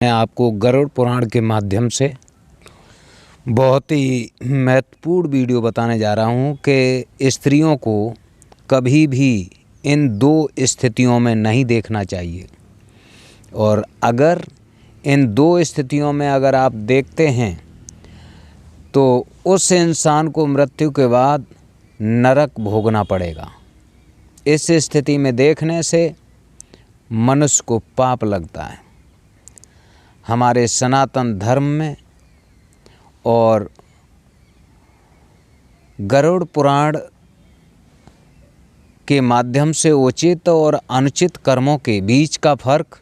मैं आपको गरुड़ पुराण के माध्यम से बहुत ही महत्वपूर्ण वीडियो बताने जा रहा हूँ कि स्त्रियों को कभी भी इन दो स्थितियों में नहीं देखना चाहिए। और अगर इन दो स्थितियों में अगर आप देखते हैं तो उस इंसान को मृत्यु के बाद नरक भोगना पड़ेगा। इस स्थिति में देखने से मनुष्य को पाप लगता है। हमारे सनातन धर्म में और गरुड़ पुराण के माध्यम से उचित और अनुचित कर्मों के बीच का फर्क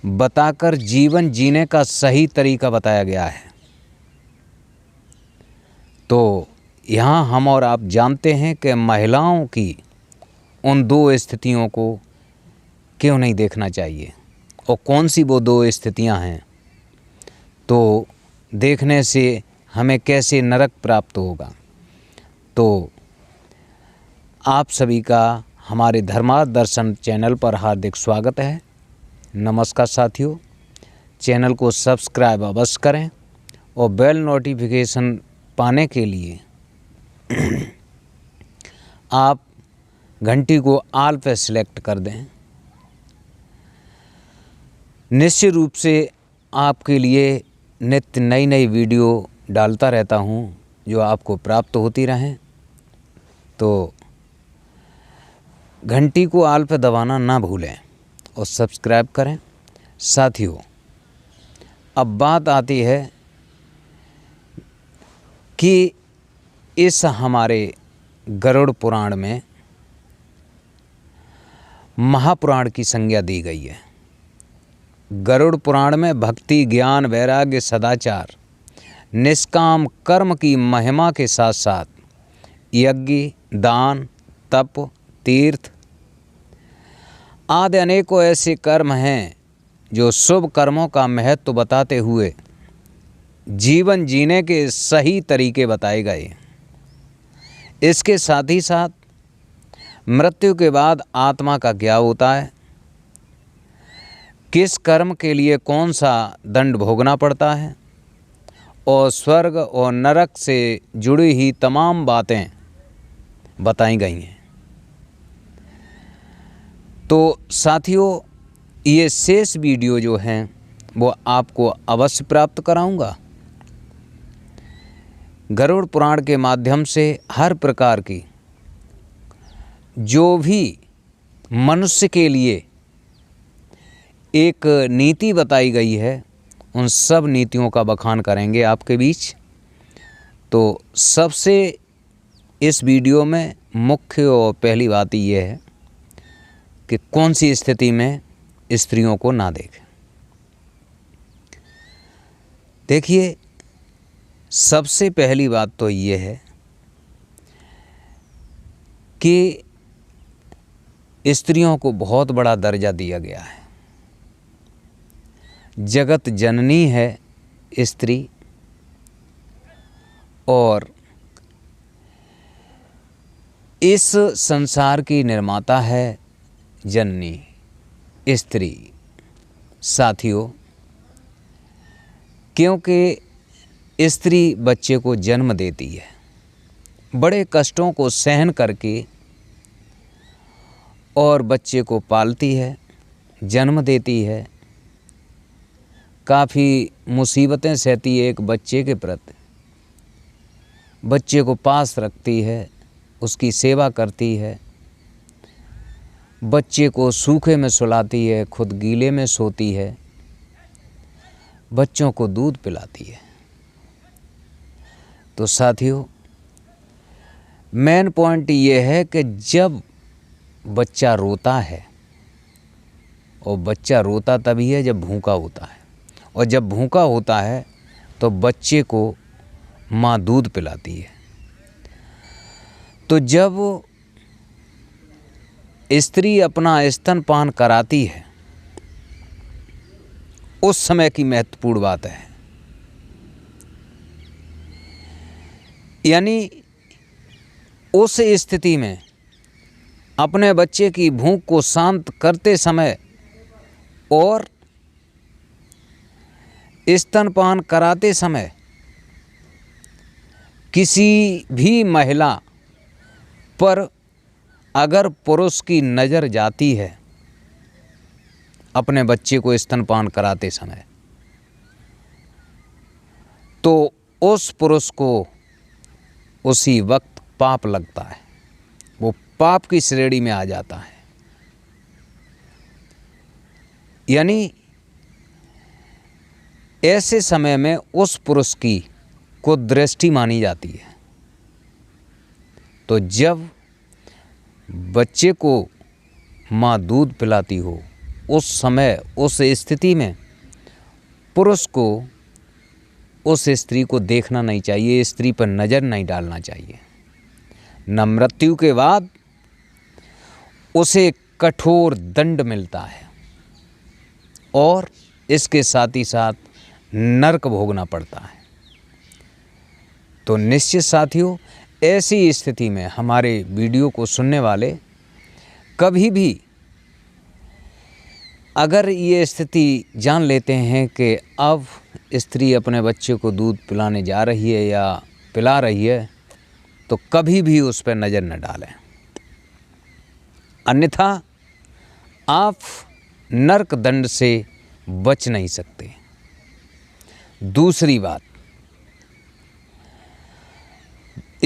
बताकर जीवन जीने का सही तरीका बताया गया है। तो यहाँ हम और आप जानते हैं कि महिलाओं की उन दो स्थितियों को क्यों नहीं देखना चाहिए और कौन सी वो दो स्थितियाँ हैं, तो देखने से हमें कैसे नरक प्राप्त होगा। तो आप सभी का हमारे धर्मार्थ दर्शन चैनल पर हार्दिक स्वागत है। नमस्कार साथियों, चैनल को सब्सक्राइब अवश्य करें और बेल नोटिफिकेशन पाने के लिए आप घंटी को ऑल पे सिलेक्ट कर दें। निश्चित रूप से आपके लिए नित्य नई नई वीडियो डालता रहता हूं जो आपको प्राप्त होती रहें। तो घंटी को ऑल पे दबाना ना भूलें और सब्सक्राइब करें। साथियों, अब बात आती है कि इस हमारे गरुड़ पुराण में महापुराण की संज्ञा दी गई है। गरुड़ पुराण में भक्ति, ज्ञान, वैराग्य, सदाचार, निष्काम कर्म की महिमा के साथ साथ यज्ञ, दान, तप, तीर्थ आदि अनेकों ऐसे कर्म हैं जो शुभ कर्मों का महत्व बताते हुए जीवन जीने के सही तरीके बताए गए। इसके साथ ही साथ मृत्यु के बाद आत्मा का क्या होता है, किस कर्म के लिए कौन सा दंड भोगना पड़ता है और स्वर्ग और नरक से जुड़ी ही तमाम बातें बताई गई हैं। तो साथियों, ये शेष वीडियो जो हैं वो आपको अवश्य प्राप्त कराऊंगा। गरुड़ पुराण के माध्यम से हर प्रकार की जो भी मनुष्य के लिए एक नीति बताई गई है, उन सब नीतियों का बखान करेंगे आपके बीच। तो सबसे इस वीडियो में मुख्य और पहली बात यह है कि कौन सी स्थिति में स्त्रियों को ना देखें। देखिए, सबसे पहली बात तो ये है कि स्त्रियों को बहुत बड़ा दर्जा दिया गया है। जगत जननी है स्त्री और इस संसार की निर्माता है जननी स्त्री। साथियों, क्योंकि स्त्री बच्चे को जन्म देती है, बड़े कष्टों को सहन करके और बच्चे को पालती है, जन्म देती है, काफ़ी मुसीबतें सहती है एक बच्चे के प्रति, बच्चे को पास रखती है, उसकी सेवा करती है, बच्चे को सूखे में सुलाती है, खुद गीले में सोती है, बच्चों को दूध पिलाती है। तो साथियों, मेन पॉइंट ये है कि जब बच्चा रोता है, और बच्चा रोता तभी है जब भूखा होता है, और जब भूखा होता है तो बच्चे को माँ दूध पिलाती है। तो जब स्त्री अपना स्तनपान कराती है, उस समय की महत्वपूर्ण बात है। यानी उस स्थिति में अपने बच्चे की भूख को शांत करते समय और स्तनपान कराते समय किसी भी महिला पर अगर पुरुष की नज़र जाती है अपने बच्चे को स्तनपान कराते समय, तो उस पुरुष को उसी वक्त पाप लगता है, वो पाप की श्रेणी में आ जाता है। यानी ऐसे समय में उस पुरुष की कुदृष्टि मानी जाती है। तो जब बच्चे को माँ दूध पिलाती हो, उस समय उस स्थिति में पुरुष को उस स्त्री को देखना नहीं चाहिए, स्त्री पर नज़र नहीं डालना चाहिए। न मृत्यु के बाद उसे कठोर दंड मिलता है और इसके साथ ही साथ नरक भोगना पड़ता है। तो निश्चित साथियों, ऐसी स्थिति में हमारे वीडियो को सुनने वाले कभी भी अगर ये स्थिति जान लेते हैं कि अब स्त्री अपने बच्चे को दूध पिलाने जा रही है या पिला रही है, तो कभी भी उस पर नज़र न डालें, अन्यथा आप नरक दंड से बच नहीं सकते। दूसरी बात,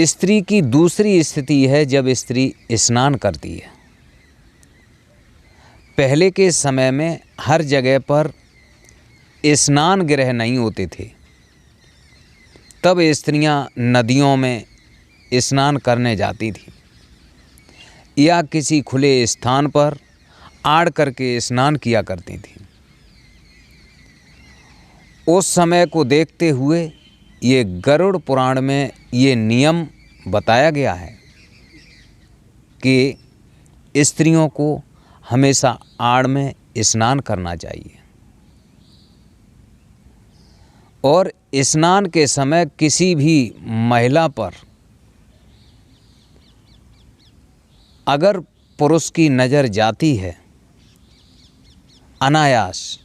स्त्री की दूसरी स्थिति है जब स्त्री स्नान करती है। पहले के समय में हर जगह पर स्नान गृह नहीं होते थे, तब स्त्रियां नदियों में स्नान करने जाती थी या किसी खुले स्थान पर आड़ करके स्नान किया करती थी। उस समय को देखते हुए ये गरुड़ पुराण में ये नियम बताया गया है कि स्त्रियों को हमेशा आड़ में स्नान करना चाहिए और स्नान के समय किसी भी महिला पर अगर पुरुष की नज़र जाती है अनायास,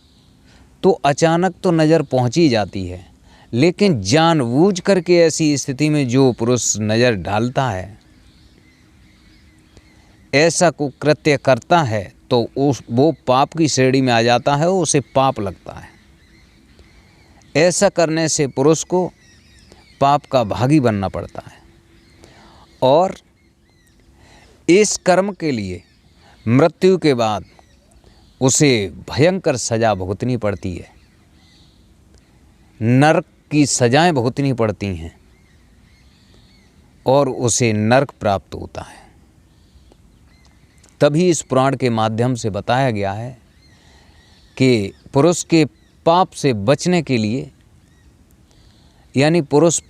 तो अचानक तो नज़र पहुंच ही जाती है, लेकिन जानबूझ करके ऐसी स्थिति में जो पुरुष नज़र डालता है, ऐसा कुकृत्य करता है, तो वो पाप की श्रेणी में आ जाता है, उसे पाप लगता है। ऐसा करने से पुरुष को पाप का भागी बनना पड़ता है और इस कर्म के लिए मृत्यु के बाद उसे भयंकर सज़ा भुगतनी पड़ती है, नरक की सज़ाएं भुगतनी पड़ती हैं और उसे नरक प्राप्त होता है। तभी इस पुराण के माध्यम से बताया गया है कि पुरुष के पाप से बचने के लिए, यानी पुरुष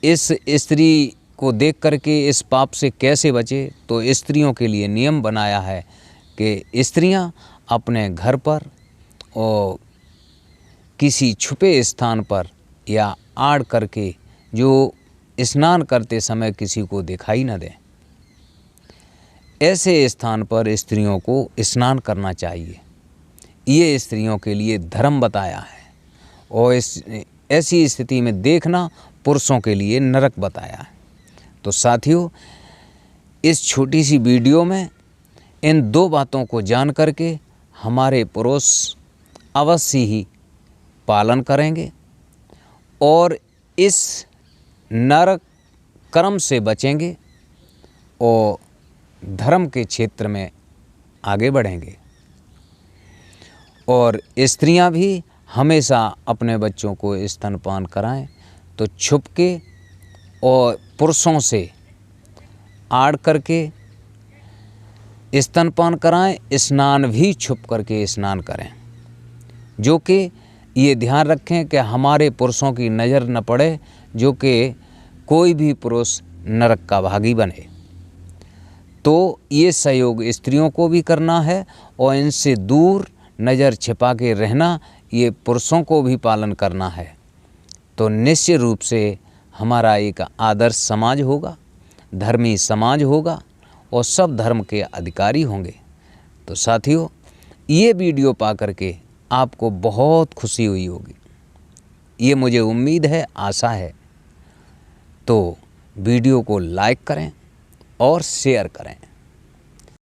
इस स्त्री को देख करके इस पाप से कैसे बचे, तो स्त्रियों के लिए नियम बनाया है कि स्त्रियां अपने घर पर और किसी छुपे स्थान पर या आड़ करके जो स्नान करते समय किसी को दिखाई न दें, ऐसे स्थान पर स्त्रियों को स्नान करना चाहिए। ये स्त्रियों के लिए धर्म बताया है और ऐसी स्थिति में देखना पुरुषों के लिए नरक बताया है। तो साथियों, इस छोटी सी वीडियो में इन दो बातों को जान करके हमारे पुरुष अवश्य ही पालन करेंगे और इस नरक कर्म से बचेंगे और धर्म के क्षेत्र में आगे बढ़ेंगे। और स्त्रियां भी हमेशा अपने बच्चों को स्तनपान कराएं तो छुप के और पुरुषों से आड़ करके स्तनपान कराएं, स्नान भी छुप करके स्नान करें, जो कि ये ध्यान रखें कि हमारे पुरुषों की नज़र न पड़े, जो कि कोई भी पुरुष नरक का भागी बने। तो ये सहयोग स्त्रियों को भी करना है और इनसे दूर नज़र छिपा के रहना ये पुरुषों को भी पालन करना है। तो निश्चित रूप से हमारा एक आदर्श समाज होगा, धर्मी समाज होगा और सब धर्म के अधिकारी होंगे। तो साथियों, ये वीडियो पा करके आपको बहुत खुशी हुई होगी। ये मुझे उम्मीद है, आशा है। तो वीडियो को लाइक करें और शेयर करें।